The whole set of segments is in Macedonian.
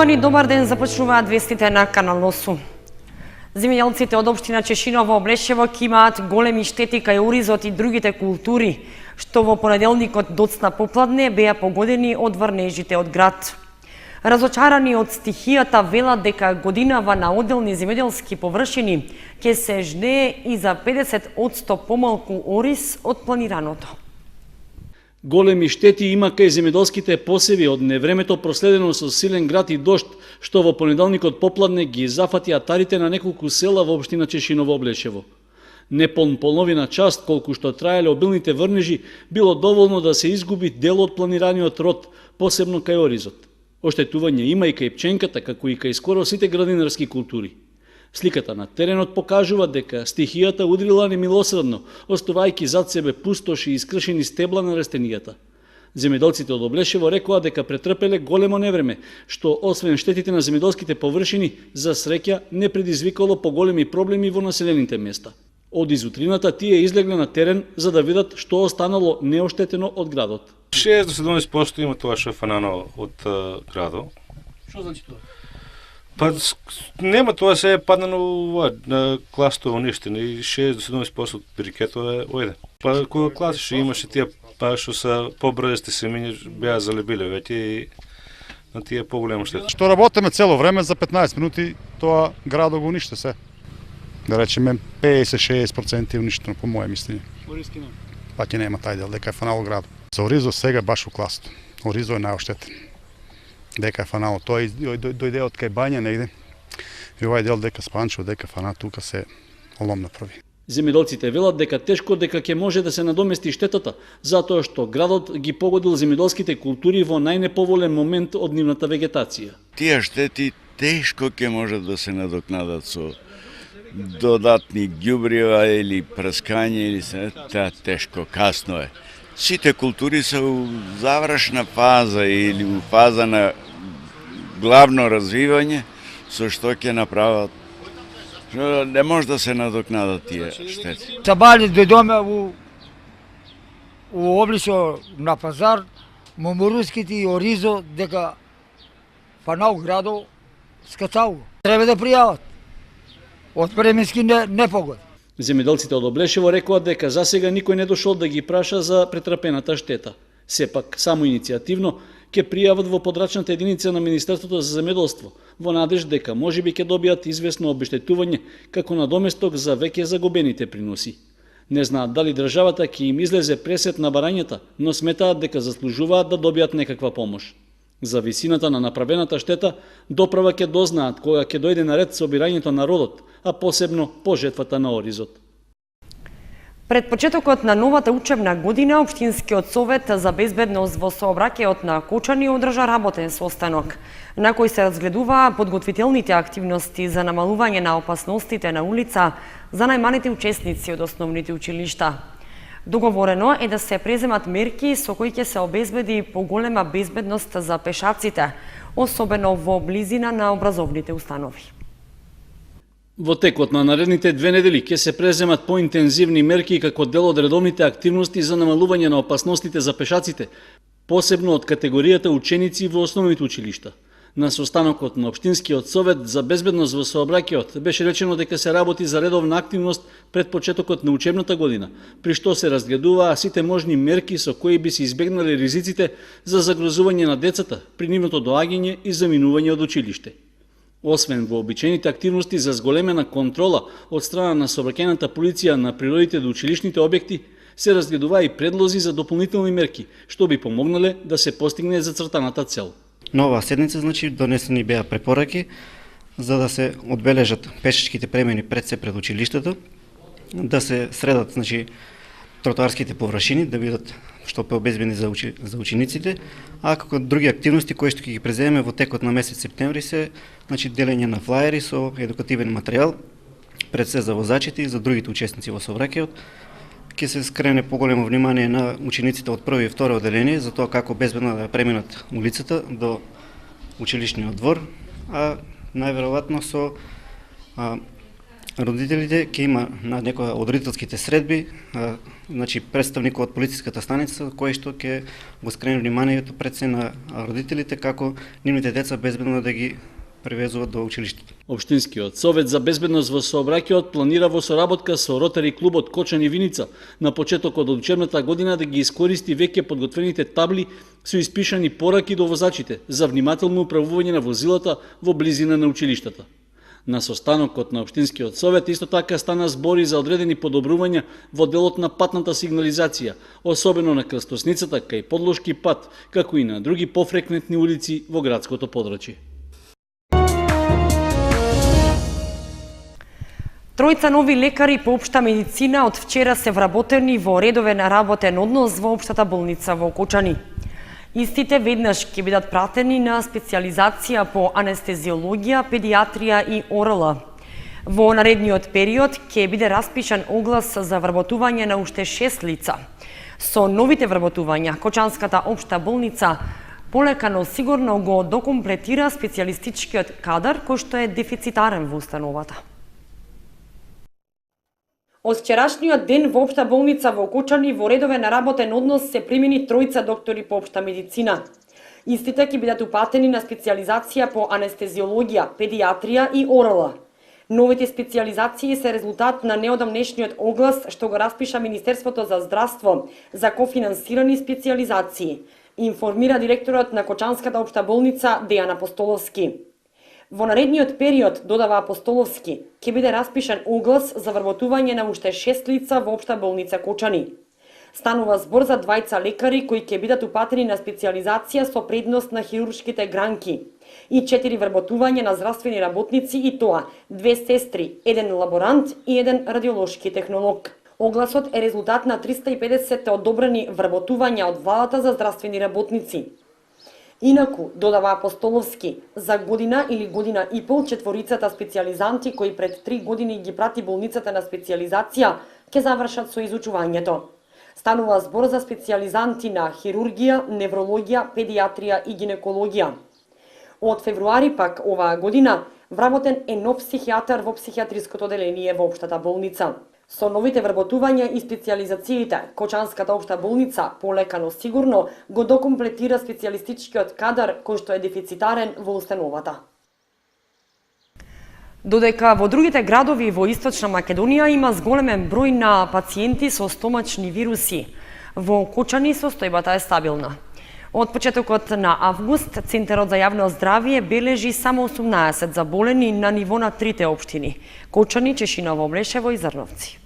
Почитувани, добар ден, започнуваат вестите на Канал 8. Земјоделците од општина Чешиново Облешево ќе имаат големи штети кај оризот и другите култури, што во понеделникот доцна попладне беа погодени од врнежите од град. Разочарани од стихијата велат дека годинава на одделни земјоделски површини ќе се жнее и за 50% помалку ориз од планираното. Големи штети има кај земјоделските посеви од невремето проследено со силен град и дожд, што во понеделникот попладне ги зафати атарите на неколку села во општина Чешиново Облешево. Неполн половина част, колку што траеле обилните врнежи, било доволно да се изгуби дел од планираниот род, посебно кај оризот. Оштетување има и кај пченката, како и кај скоро сите градинарски култури. Сликата на теренот покажува дека стихијата удрила немилосредно, оставајќи зад себе пустоши и искршени стебла на растенијата. Земјоделците од Облешево рекоа дека претрпеле големо невреме, што освен штетите на земјоделските површини, за среќа не предизвикало поголеми проблеми во населените места. Од изутрината тие излегле на терен за да видат што останало неоштетено од градот. 6 до 17% има тоа што е фанано од градот. Што значи тоа? Па нема, тоа се е паднано на класото уништено и 6 до 17% од брикето е ојде. Па кога класеше имаше тие па што се побрзести семиња беа залебиле веќе и на тие поголема штета. Што работиме цело време за 15 минути тоа градот го уништи се. Да речеме 50-60% уништено по моје мислење. Ориски нема. Па ќе нема тај дел дека е фанало градот. За оризо сега баш у класото. Оризо е најоштетен. Дека е фанало, тој дојде од кај бања негде. И овај дел дека спанчо, дека фана тука се олом направи. Земјоделците велат дека тешко дека ќе може да се надомести штетата, затоа што градот ги погодил земјоделските култури во најнеповолен момент од нивната вегетација. Тие штети тешко ќе може да се надокнадат со додатни ѓубрива или прскање или се, тоа тешко, касно е. Сите култури се у завршна фаза или у фаза на главно развивање, со што ќе направат. Не може да се надокнадат тие штети. Сабали дојдоме у Облишо на пазар, моморуските и оризо дека фанал градо скачало. Треба да пријават од временски непогоди. Земјоделците од Облешево рекоа дека засега никој не дошол да ги праша за претрпената штета. Сепак, само иницијативно, ќе пријават во подрачната единица на Министерството за земјоделство, во надеж дека можеби ќе добијат известно обештетување како надоместок за веќе загубените приноси. Не знаат дали државата ќе им излезе пресет на барањата, но сметаат дека заслужуваат да добијат некаква помош. За висината на направената штета, доправа ќе дознаат кога ќе дојде на ред собирањето на родот, а посебно пожетвата на оризот. Пред почетокот на новата учебна година, Општинскиот совет за безбедност во сообраќајот на Кочани одржа работен состанок, на кој се разгледуваа подготвителните активности за намалување на опасностите на улица за најмалите учесници од основните училишта. Договорено е да се преземат мерки со кои ќе се обезбеди поголема безбедност за пешаците, особено во близина на образовните установи. Во текот на наредните 2 недели ќе се преземат поинтензивни мерки како дел од редовните активности за намалување на опасностите за пешаците, посебно од категоријата ученици во основните училишта. На состанокот на Општинскиот совет за безбедност во сообраќајот беше речено дека се работи за редовна активност пред почетокот на учебната година, при што се разгледуваа сите можни мерки со кои би се избегнали ризиците за загрозување на децата при нивното доаѓање и заминување од училиште. Освен вообичаените активности за зголемена контрола од страна на сообраќајната полиција на природите до училишните објекти, се разгледуваа и предлози за дополнителни мерки, што би помогнале да се постигне зацртаната цел. Нова седница, донесени беа препораки за да се одбележат пешачките премини пред училиштето, да се средат тротоарските површини, да бидат што пообезбедени за учениците, а како други активности кои што ќе ги преземеме во текот на месец септември се делење на флаери со едукативен материјал пред се за возачите и за другите учесници во сообраќајот. Ќе се скрене поголемо внимание на учениците од прво и второ одделение за тоа како безбедно да преминат улицата до училишниот двор, а најверојатно со родителите ќе има на некоја од родителските средби, значи представник од полициската станица кој што ќе го скрене вниманието пред се на родителите како нивните деца безбедно да ги превезуваат до училиштето. Општинскиот совет за безбедност во сообраќајот планира во соработка со Ротари клубот Кочани Виница на почетокот од учебната година да ги искористи веќе подготвените табли со испишани пораки до возачите за внимателно управување на возилата во близина на училиштата. На состанокот на Општинскиот совет исто така стана збори за одредени подобрувања во делот на патната сигнализација, особено на крстосницата кај подлошки пат, како и на други пофреквентни улици во градското подрачје. Тројца нови лекари по општа медицина од вчера се вработени во редовен работен однос во општата болница во Кочани. Истите веднаш ќе бидат пратени на специализација по анестезиологија, педиатрија и ОРЛ. Во наредниот период ќе биде распишан оглас за вработување на уште 6 лица. Со новите вработувања, Кочанската општа болница полека но сигурно го докомплетира специјалистичкиот кадар кој што е дефицитарен во установата. Од вчерашниот ден во општа болница во Кочани во редовен работен однос се примени тројца доктори по општа медицина. Истите ќе бидат упатени на специјализација по анестезиологија, педиатрија и ОРЛ. Новите специјализации се резултат на неодамнешниот оглас што го распиша Министерството за здравство за кофинансирани специјализации, информира директорот на Кочанската општа болница Дејан Апостоловски. Во наредниот период, додава Апостоловски, ќе биде распишан оглас за вработување на уште 6 лица во општа болница Кочани. Станува збор за двајца лекари кои ќе бидат упатени на специјализација со предност на хируршките гранки и 4 вработувања на здравствени работници и тоа 2 сестри, 1 лаборант и 1 радиолошки технолог. Огласот е резултат на 350 одобрени вработувања од владата за здравствени работници. Инаку, додава Апостоловски, за година или година и пол четворицата специјализанти кои пред 3 години ги прати болницата на специјализација ќе завршат со изучувањето. Станува збор за специјализанти на хирургија, неврологија, педиатрија и гинекологија. Од февруари пак оваа година вработен е нов психијатар во психијатриското оделение во општата болница. Со новите вработувања и специјализациите, Кочанската општа болница полека но сигурно го докомплетира специјалистичкиот кадар кој што е дефицитарен во установата. Додека во другите градови во Источна Македонија има зголемен број на пациенти со стомачни вируси, во Кочани состојбата е стабилна. Од почетокот на август, Центарот за јавно здравје бележи само 18 заболени на ниво на трите општини – Кочани, Чешиново, Млешево и Зрновци.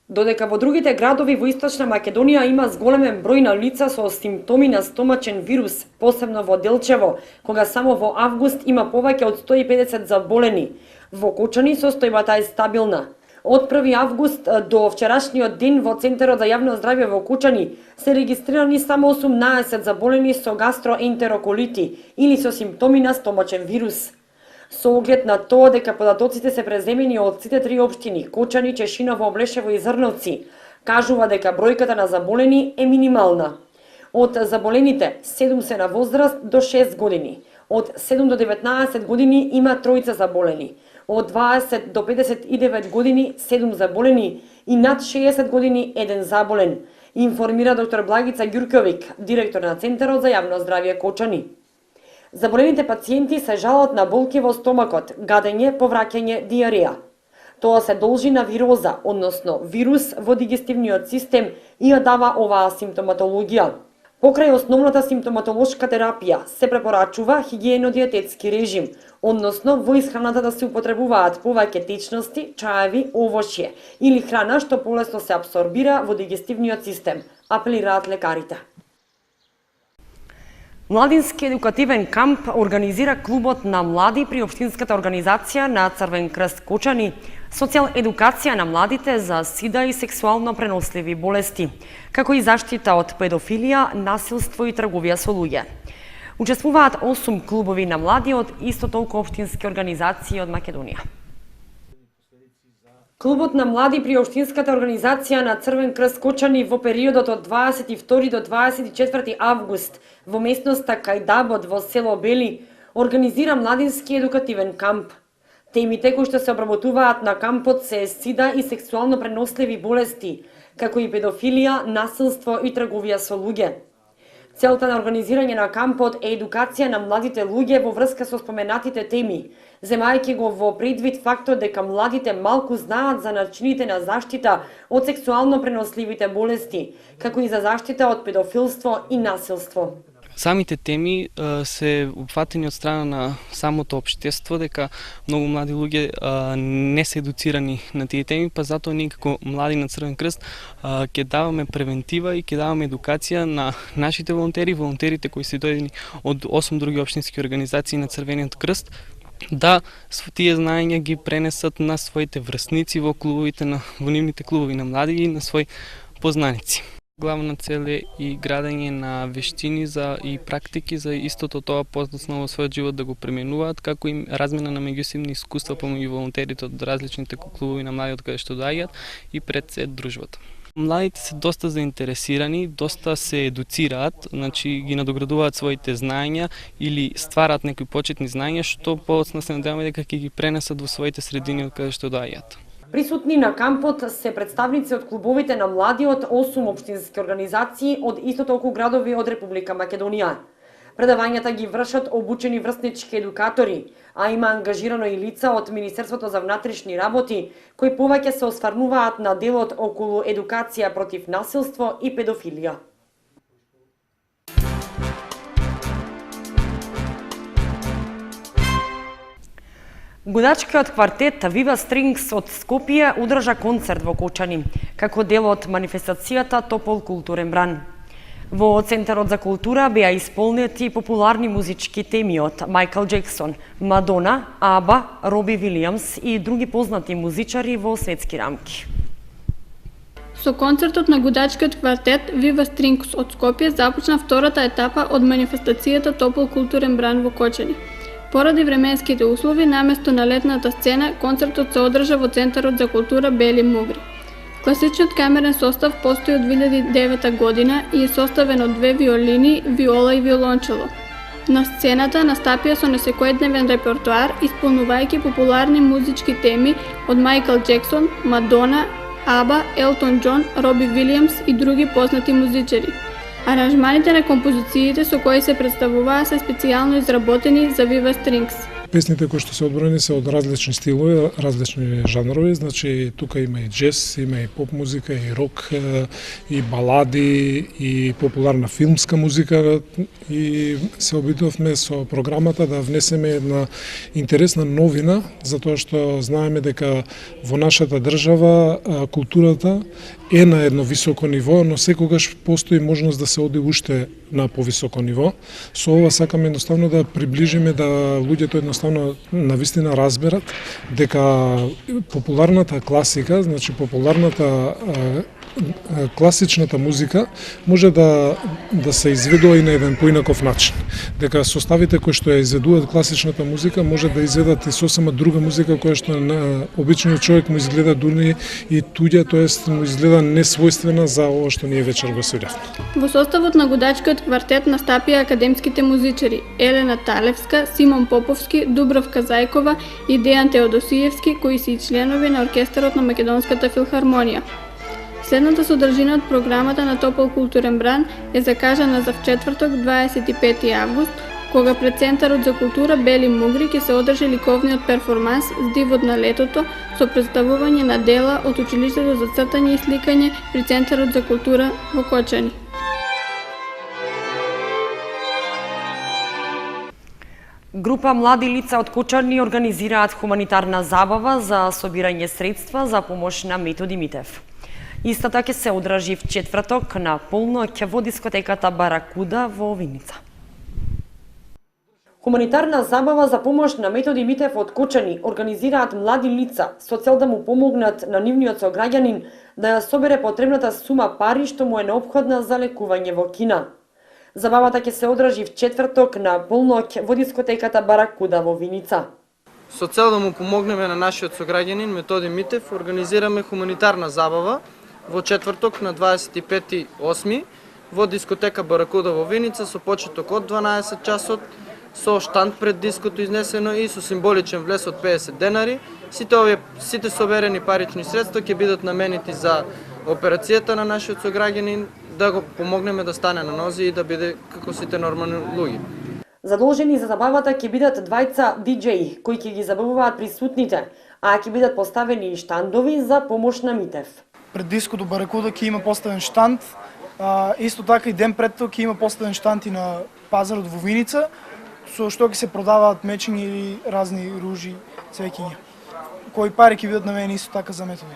Додека во другите градови во Источна Македонија има зголемен број на лица со симптоми на стомачен вирус, посебно во Делчево, кога само во август има повеќе од 150 заболени. Во Кочани состојбата е стабилна. Од 1 август до вчерашниот ден во Центарот за јавно здравје во Кочани се регистрирани само 18 заболени со гастроентероколити или со симптоми на стомачен вирус. Со оглед на тоа дека податоците се преземени од сите три општини Кочани, Чешиново, Млешево и Зрновци, кажува дека бројката на заболени е минимална. Од заболените 7 се на возраст до 6 години. Од 7 до 19 години има тројца заболени. Од 20 до 59 години 7 заболени и над 60 години 1 заболен, информира доктор Благица Ѓурковик, директор на Центарот за јавно здравје Кочани. Заболените пациенти се жалат на болки во стомакот, гадење, повраќање, диареја. Тоа се должи на вироза, односно вирус во дигестивниот систем и ја дава оваа симптоматологија. Покрај основната симптоматолошка терапија се препорачува хигиено-диететски режим, односно во исхраната да се употребуваат повеќе течности, чаеви, овошје или храна што полесно се апсорбира во дигестивниот систем, апелираат лекарите. Младински едукативен камп организира клубот на млади при Општинската организација на Црвен крст Кочани, социјал едукација на младите за сида и сексуално преносливи болести, како и заштита од педофилија, насилство и трговија со луѓе. Учествуваат 8 клубови на млади од исто толку општински организации од Македонија. Клубот на млади при Општинската организација на Црвен крст Кочани во периодот од 22 до 24 август во местноста Кајдабот во село Бели организира младински едукативен камп. Темите кои што се обработуваат на кампот се сида и сексуално преносливи болести, како и педофилија, насилство и трговија со луѓе. Целта на организирање на кампот е едукација на младите луѓе во врска со споменатите теми, земајќи го во предвид фактот дека младите малку знаат за начините на заштита од сексуално преносливите болести, како и за заштита од педофилство и насилство. Самите теми се опфатени од страна на самото општество, дека многу млади луѓе не се едуцирани на тие теми, па затоа ние како млади на Црвен крст ќе даваме превентива и ќе даваме едукација на нашите волонтерите кои се дојдени од 8 други општински организации на Црвениот крст, да тие знаења ги пренесат на своите врсници во клубовите, во нивните клубови на млади и на свои познаници. Главна цел е и градење на вештини и практики за истото тоа подоцна во својот живот да го применуваат, како и размена на меѓусебни искуства помеѓу волонтерите од различните клубови на млади од каде што доаѓаат и пред се дружбата. Младите се доста заинтересирани, доста се едуцираат, значи ги надоградуваат своите знаења или стварат некои почетни знаења што подоцна се надеваме дека ќе ги пренесат во своите средини од каде што доаѓаат. Присутни на кампот се представници од клубовите на млади од 8 општински организации од исто толку градови од Република Македонија. Предавањата ги вршат обучени врснички едукатори, а има ангажирано и лица од Министерството за внатрешни работи, кои повеќе се осврнуваат на делот околу едукација против насилство и педофилија. Гудачкиот квартет Viva Strings од Скопје одржа концерт во Кочани, како дел од манифестацијата Топол културен бран. Во Центарот за култура беа исполнети популарни музички теми од Майкл Джексон, Мадона, Аба, Роби Вилијамс и други познати музичари во светски рамки. Со концертот на гудачкиот квартет Viva Strings од Скопје започна втората етапа од манифестацијата Топол културен бран во Кочани. Поради временските услови, наместо на летната сцена, концертот се одржа во Центарот за култура Бели Мугри. Класичниот камерен состав постои од 2009 година и е составен од 2 виолини, виола и виолончело. На сцената настапија со несекојдневен репертоар, исполнувајќи популарни музички теми од Майкл Джексон, Мадона, Аба, Елтон Џон, Роби Вилијамс и други познати музичари. Аранжманите на композициите со кои се представуваа се специјално изработени за Viva Strings. Песните кои што се одбрани се од различни стилови, различни жанрови, значи тука има и джез, има и поп музика, и рок, и балади, и популарна филмска музика, и се обидовме со програмата да внесеме една интересна новина, затоа што знаеме дека во нашата држава културата е на едно високо ниво, но секогаш постои можност да се оди уште на повисоко ниво. Со ова сакаме едноставно да приближиме да луѓето едноставно навистина разберат дека популарната класика, значи популарната класичната музика може да се изведува и на еден поинаков начин. Дека составите кои што ја изведуваат класичната музика може да изведат и сосема друга музика која што на обичниот човек му изгледа дури и туѓа, тоест му изгледа несвојствена за ова што ние вечер го свиревме. Во составот на гудачкиот квартет настапија академските музичари Елена Талевска, Симон Поповски, Дубравка Зајкова и Дејан Теодосиевски, кои се и членови на оркестарот на Македонската филхармонија. Следната содржина од програмата на Топол културен бран е закажана за вчетврток 25 август, кога пред Центарот за култура Бели Мугри ќе се одржи ликовниот перформанс Здивот на летото со представување на дела од училиштето за цртање и сликање при Центарот за култура во Кочани. Група млади лица од Кочани организираат хуманитарна забава за собирање средства за помош на Методи Митев. Истата ќе се одржи в четврток на полноќ во дискотеката Баракуда во Виница. Хуманитарна забава за помош на Методи Митев од Кочани организираат млади лица со цел да му помогнат на нивниот сограѓанин да ја собере потребната сума пари што му е неопходна за лекување во Кина. Забавата ќе се одржи в четврток на полноќ во дискотеката Баракуда во Виница. Со цел да му помогнеме на нашиот сограѓанин Методи Митев, организираме хуманитарна забава во четврток на 25.8. во дискотека Баракуда во Виница со почеток од 12 часот со штанд пред диското изнесено и со символичен влез од 50 денари. Сите соберени парични средства ќе бидат наменети за операцијата на нашиот сограѓанин, да го помогнеме да стане на нози и да биде како сите нормални луѓе. Задолжени за забавата ќе бидат двајца диџеи кои ќе ги забавуваат присутните, а ќе бидат поставени и штандови за помош на Митев. Пред диското Баракуда ќе има поставен штанд, исто така и ден пред тоа ќе има поставен штанд и на пазарот во Виница, со што ќе се продаваат мечиња или разни ружи, цвеќиња, кои пари ќе бидат наменени исто така за Методи.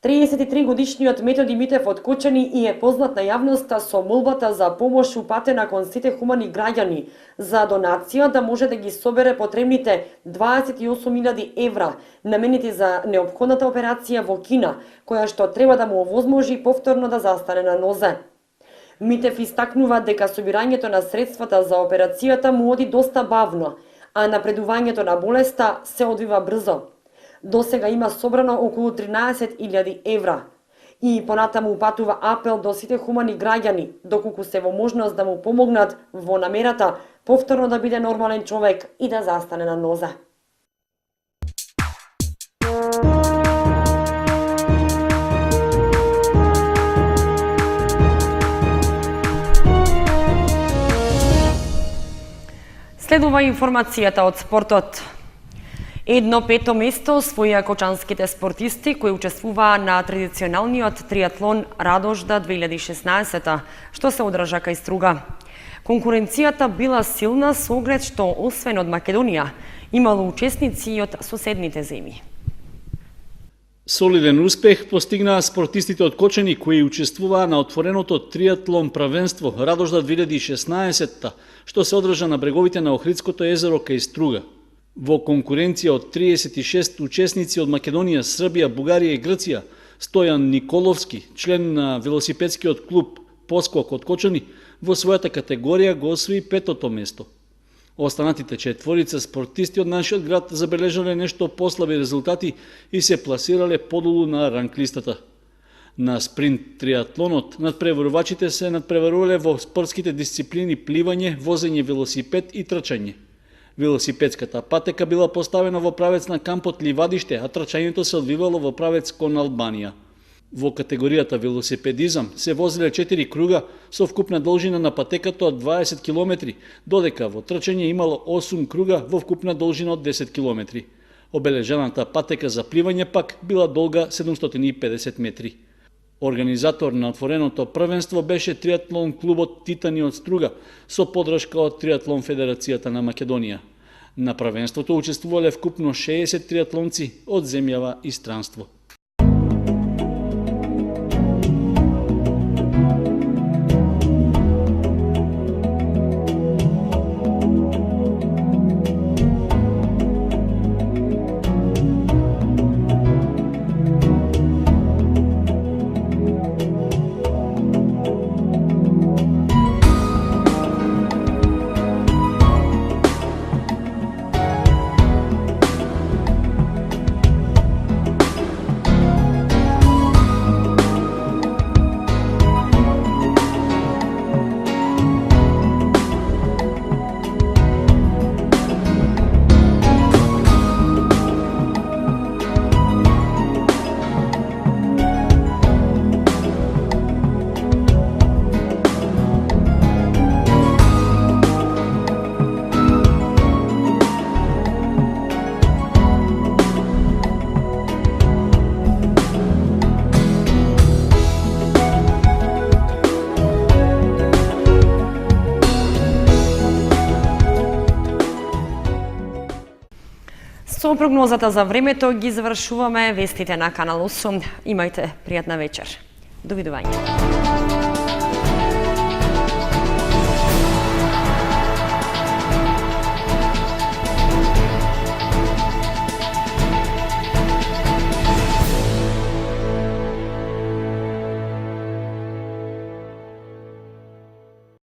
33 годишниот Методи Митев од Кочани и е познат на јавноста со молбата за помош упатена кон сите хумани граѓани за донација да може да ги собере потребните 28.000 евра наменети за неопходната операција во Кина, која што треба да му овозможи повторно да застане на нозе. Митев истакнува дека собирањето на средствата за операцијата му оди доста бавно, а напредувањето на болеста се одвива брзо. До сега има собрано околу 13.000 евра. И понатаму упатува апел до сите хумани граѓани, доколку се во можност да му помогнат во намерата повторно да биде нормален човек и да застане на нозе. Следува информацијата од спортот. Едно пето место освоија кочанските спортисти кои учествуваа на традиционалниот триатлон Радожда 2016, што се одржа кај Струга. Конкуренцијата била силна со оглед што освен од Македонија, имало учесници и од соседните земји. Солиден успех постигнаа спортистите од Кочани кои учествуваа на отвореното триатлон правенство Радожда 2016, што се одржа на бреговите на Охридското езеро кај Струга. Во конкуренција од 36 учесници од Македонија, Србија, Бугарија и Грција, Стојан Николовски, член на велосипедскиот клуб Поскок од Кочани, во својата категорија го освои петото место. Останатите четворица спортисти од нашиот град забележале нешто послаби резултати и се пласирале подолу на ранглистата. На спринт триатлонот надпреварувачите се надпреварувале во спортските дисциплини пливање, возење велосипед и трчање. Велосипедската патека била поставена во правец на кампот Ливадиште, а трчањето се одвивало во правец кон Албанија. Во категоријата велосипедизам се возеле 4 круга со вкупна должина на патеката од 20 км, додека во трчање имало 8 круга во вкупна должина од 10 км. Обележаната патека за пливање пак била долга 750 метри. Организатор на отвореното првенство беше триатлон клубот Титани од Струга со подршка од Триатлон Федерацијата на Македонија. На првенството учествувале вкупно 60 триатлонци од земјава и странство. Со прогнозата за времето ги завршуваме вестите на Канал 8. Имајте пријатна вечер. Довидување.